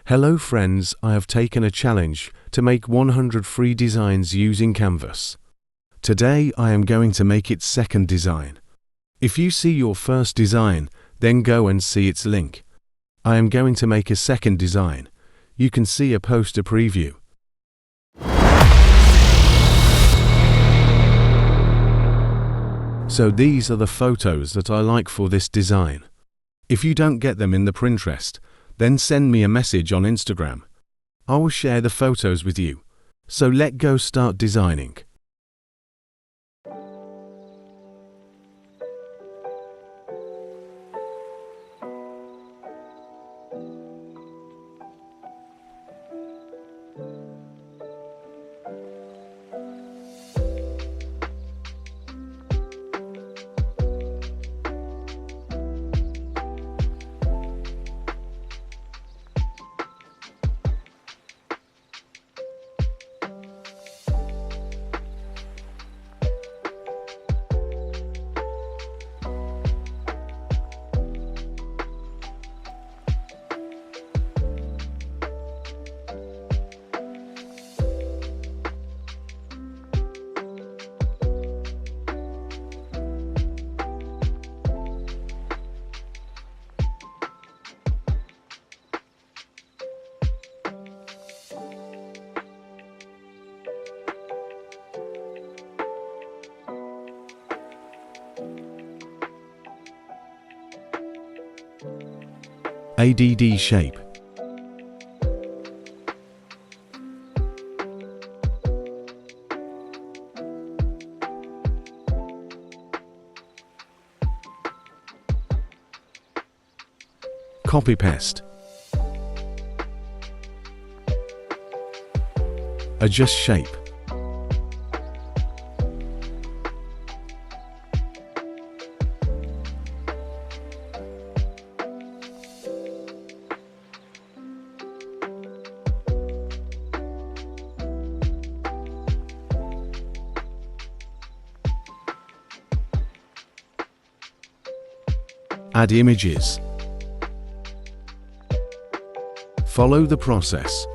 Hello friends, I have taken a challenge to make 100 free designs using Canvas. Today I am going to make its second design. If you see your first design, then go and see its link. I am going to make a second design. You can see a poster preview. So these are the photos that I like for this design. If you don't get them in the Pinterest, then send me a message on Instagram. I will share the photos with you. So let's go start designing. ADD shape. Copy paste. Adjust shape. Add images. Follow the process.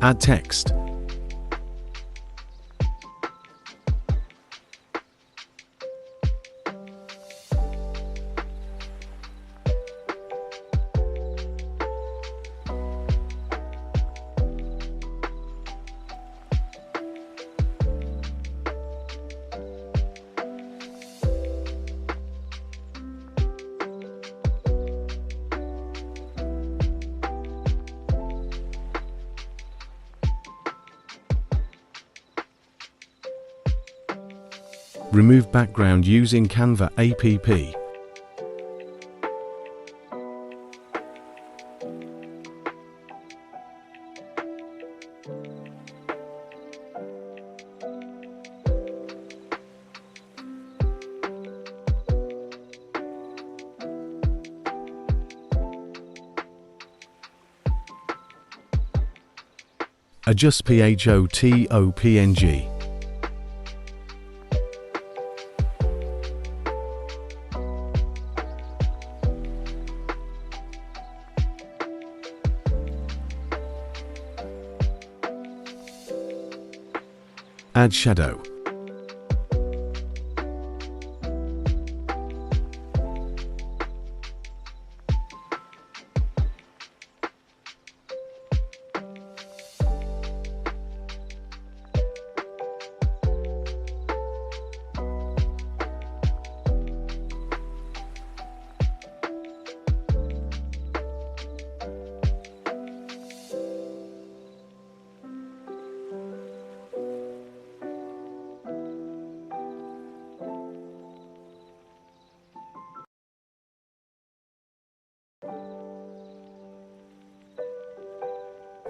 Add text. Remove background using Canva app. Adjust PHOTOPNG. Add shadow.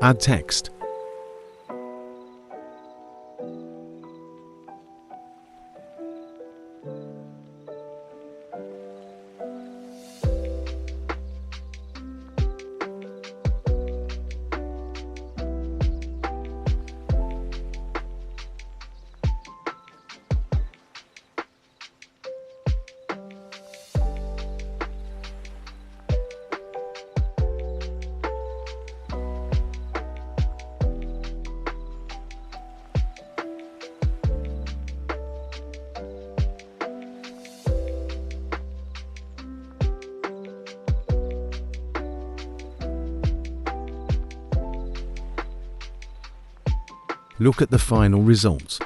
Add text. Look at the final result.